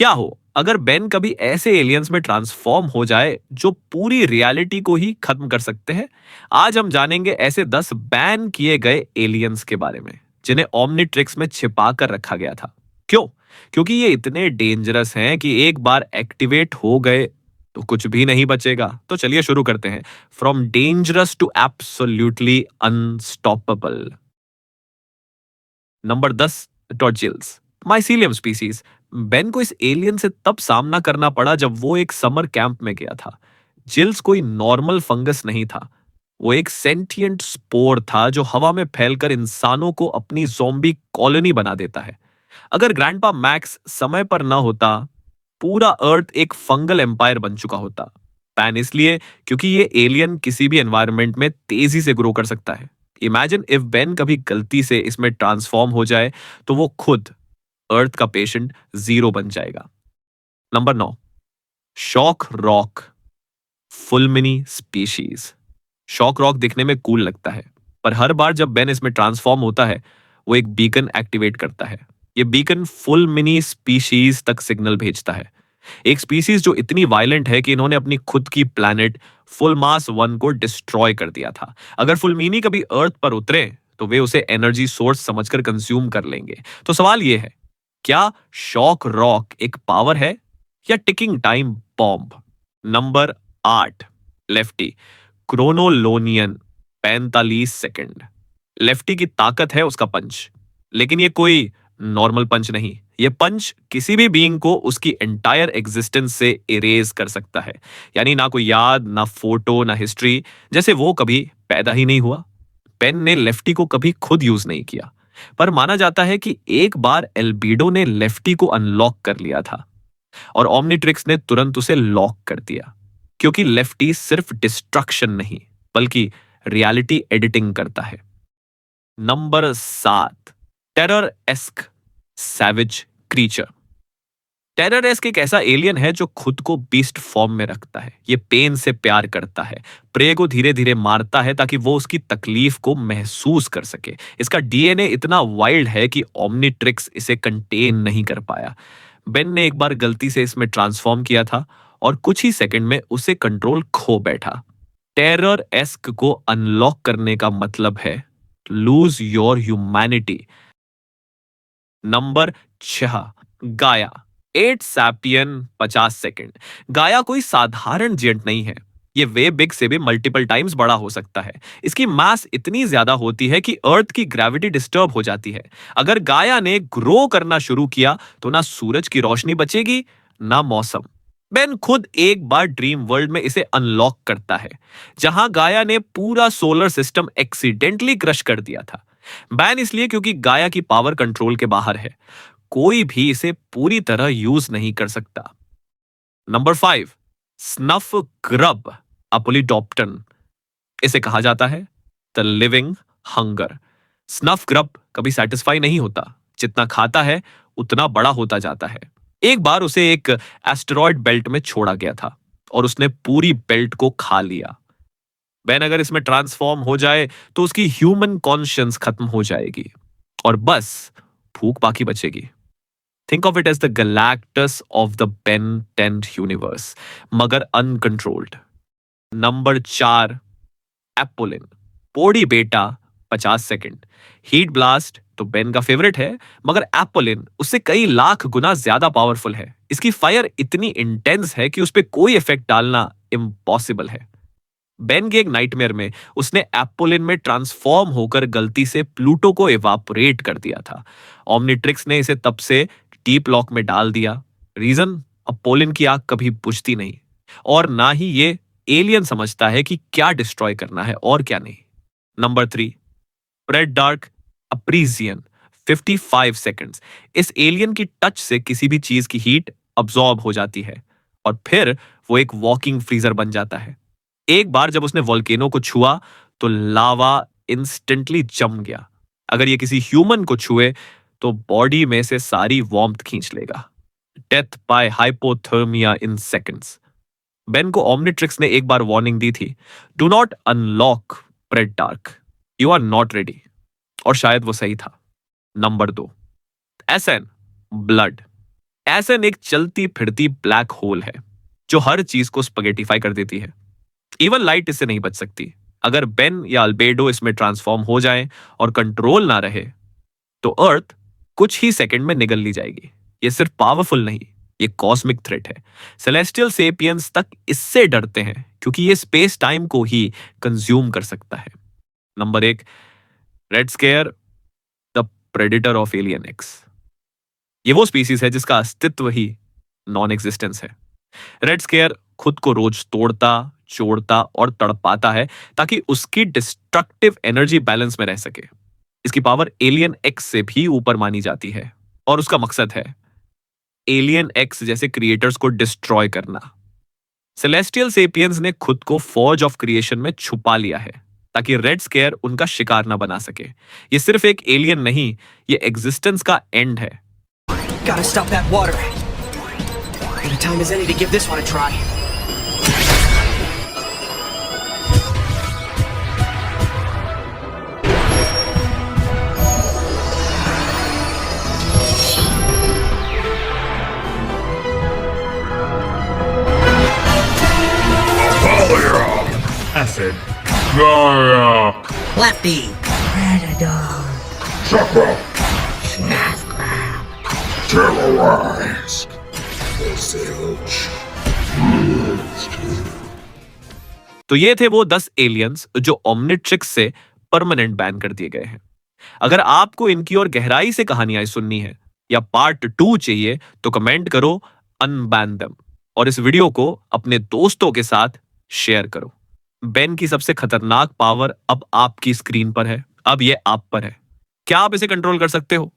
क्या हो अगर बेन कभी ऐसे एलियंस में ट्रांसफॉर्म हो जाए जो पूरी रियलिटी को ही खत्म कर सकते हैं। आज हम जानेंगे ऐसे 10 बैन किए गए एलियंस के बारे में जिन्हें ओमनिट्रिक्स में छिपा कर रखा गया था। क्यों? क्योंकि ये इतने डेंजरस हैं कि एक बार एक्टिवेट हो गए तो कुछ भी नहीं बचेगा। तो चलिए शुरू करते हैं। From dangerous to absolutely unstoppable. Number 10, टॉर्जिल्स, माइसीलियम स्पीसीज। बेन को इस एलियन से तब सामना करना पड़ा जब वो एक समर कैंप में गया था। जिल्स कोई नॉर्मल फंगस नहीं था। वो एक सेंटिएंट स्पोर था जो हवा में फैलकर इंसानों को अपनी ज़ॉम्बी कॉलोनी बना देता है। अगर ग्रैंडपा मैक्स समय पर ना होता, पूरा अर्थ एक फंगल एम्पायर बन चुका होता। पैन इसलिए क्योंकि ये एलियन किसी भी एनवायरनमेंट में तेजी से ग्रो कर सकता है। इमेजिन इफ बेन कभी गलती से इसमें ट्रांसफॉर्म हो जाए तो वो खुद अर्थ का पेशेंट जीरो बन जाएगा। Number 9, shock rock, Fulmini species. Shock rock दिखने में कूल लगता है, पर हर बार जब बेन इसमें ट्रांसफॉर्म होता है वो एक बीकन एक्टिवेट करता है। ये बीकन फुल मिनी स्पीशीज तक सिग्नल भेजता है। एक स्पीसीज जो इतनी वायलेंट है कि इन्होंने अपनी खुद की प्लैनेट फुल मास वन को डिस्ट्रॉय कर दिया था। अगर फुलमीनी कभी अर्थ पर उतरे तो वे उसे एनर्जी सोर्स समझकर कंज्यूम कर लेंगे। तो सवाल यह है, क्या शॉक रॉक एक पावर है या ticking time bomb? Number 8, Lefty, क्रोनोलोनियन, 45 सेकंड। लेफ्टी की ताकत है उसका पंच, लेकिन ये कोई नॉर्मल पंच नहीं। ये पंच किसी भी बीइंग को उसकी एंटायर एग्जिस्टेंस से इरेज कर सकता है। यानी ना कोई याद, ना फोटो, ना हिस्ट्री, जैसे वो कभी पैदा ही नहीं हुआ। पेन ने लेफ्टी को कभी खुद यूज नहीं किया, पर माना जाता है कि एक बार एल्बिडो ने लेफ्टी को अनलॉक कर लिया था और ओमनिट्रिक्स ने तुरंत उसे लॉक कर दिया, क्योंकि लेफ्टी सिर्फ डिस्ट्रक्शन नहीं बल्कि रियलिटी एडिटिंग करता है। Number 7, terror ask, सैविज creature. Terror ask एक ऐसा एलियन है जो खुद को बीस्ट फॉर्म में रखता है। ये पेन से प्यार करता है, प्रे को धीरे धीरे मारता है ताकि वो उसकी तकलीफ को महसूस कर सके। इसका डीएनए इतना वाइल्ड है कि ओमनिट्रिक्स इसे कंटेन नहीं कर पाया। बेन ने एक बार गलती से इसमें ट्रांसफॉर्म किया था और कुछ ही सेकंड में उसे कंट्रोल खो बैठा। टेरर एस्क को अनलॉक करने का मतलब है लूज योर ह्यूमैनिटी। नंबर 6, गाया, 8 सैपियन, 50 सेकंड। गाया कोई साधारण जेंट नहीं है। ये वे बिग से भी मल्टीपल टाइम्स बड़ा हो सकता है। इसकी मास इतनी ज्यादा होती है कि अर्थ की ग्रेविटी डिस्टर्ब हो जाती है। अगर गाया ने ग्रो करना शुरू किया तो ना सूरज की रोशनी बचेगी, ना मौसम। बेन खुद एक बार ड्रीम वर्ल्ड में इसे अनलॉक करता है, जहां गाया ने पूरा सोलर सिस्टम एक्सीडेंटली क्रश कर दिया था। बैन इसलिए क्योंकि गाया की पावर कंट्रोल के बाहर है। कोई भी इसे पूरी तरह यूज नहीं कर सकता। नंबर 5, स्नफ ग्रब, अपोलिडोप्टन। इसे कहा जाता है the living hunger. Snuff grub कभी सेटिस्फाई नहीं होता। जितना खाता है उतना बड़ा होता जाता है। एक बार उसे एक एस्टेरॉयड बेल्ट में छोड़ा गया था और उसने पूरी बेल्ट को खा लिया। बेन अगर इसमें ट्रांसफॉर्म हो जाए तो उसकी ह्यूमन कॉन्शियंस खत्म हो जाएगी और बस भूख बाकी बचेगी। Think of it as the Galactus of the Ben 10 universe, मगर अनकंट्रोल्ड। नंबर 4, एपोलिन, पोड़ी बेटा, 50 सेकंड। हीट ब्लास्ट तो बेन का फेवरेट है, मगर एपोलिन उससे कई लाख गुना ज्यादा पावरफुल है। इसकी फायर इतनी इंटेंस है कि उस पर कोई इफेक्ट डालना इम्पॉसिबल है। बेन के एक नाइटमेयर में उसने एपोलिन में ट्रांसफॉर्म होकर गलती से प्लूटो को इवापोरेट कर दिया था। ओमनिट्रिक्स ने इसे तब से डीप लॉक में डाल दिया। रीजन, अपोलिन की आग कभी बुझती नहीं और ना ही ये एलियन समझता है कि क्या डिस्ट्रॉय करना है और क्या नहीं। नंबर 3, रेड डार्क अप्रीजियन, 55 सेकंड्स। इस एलियन की टच से किसी भी चीज की हीट अब्सॉर्ब हो जाती है और फिर वो एक वॉकिंग फ्रीजर बन जाता है। एक बार जब उसने वोल्केनो को छुआ तो लावा इंस्टेंटली जम गया। अगर ये किसी ह्यूमन को छुए तो बॉडी में से सारी वार्मथ खींच लेगा। Death by hypothermia in seconds. Ben को ओमनिट्रिक्स ने एक बार वार्निंग दी थी, do not unlock red dark, you are not ready. और शायद वो सही था। नंबर 2, एसएन, ब्लड, एसन एक चलती फिरती ब्लैक होल है जो हर चीज को स्पगेटिफाई कर देती है। इवन लाइट इससे नहीं बच सकती। अगर बेन या अल्बेडो इसमें ट्रांसफॉर्म हो जाए और कंट्रोल ना रहे तो अर्थ कुछ ही सेकंड में निगल ली जाएगी। ये सिर्फ पावरफुल नहीं, ये कॉस्मिक थ्रेट है। सेलेस्टियल सेपियंस तक इससे डरते हैं क्योंकि ये स्पेस टाइम को ही कंज्यूम कर सकता है। Number 1, red square, the predator of alien x. ये वो स्पीसीज है जिसका अस्तित्व ही नॉन एग्जिस्टेंस है। रेड स्केयर खुद को रोज तोड़ता, जोड़ता और तड़पाता है ताकि उसकी डिस्ट्रक्टिव एनर्जी बैलेंस में रह सके। इसकी पावर एलियन एक्स से भी ऊपर मानी जाती है और उसका मकसद है एलियन एक्स जैसे क्रिएटर्स को डिस्ट्रॉय करना। सेलेस्टियल सेपियंस ने खुद को फॉर्ज ऑफ क्रिएशन में छुपा लिया है ताकि रेड स्केयर उनका शिकार ना बना सके। ये सिर्फ एक एलियन नहीं, ये एग्जिस्टेंस का एंड है। Gotta stop that water. Good a time as any to give this one a try. Acid. Gaia. Lefty. Predator. Chakra. Terrorize. Zilch. तो ये थे वो 10 एलियंस जो ओमनिट्रिक्स से परमानेंट बैन कर दिए गए हैं। अगर आपको इनकी और गहराई से कहानियां सुननी है या पार्ट 2 चाहिए तो कमेंट करो अनबैन देम और इस वीडियो को अपने दोस्तों के साथ शेयर करो। बेन की सबसे खतरनाक पावर अब आपकी स्क्रीन पर है, अब ये आप पर है। क्या आप इसे कंट्रोल कर सकते हो?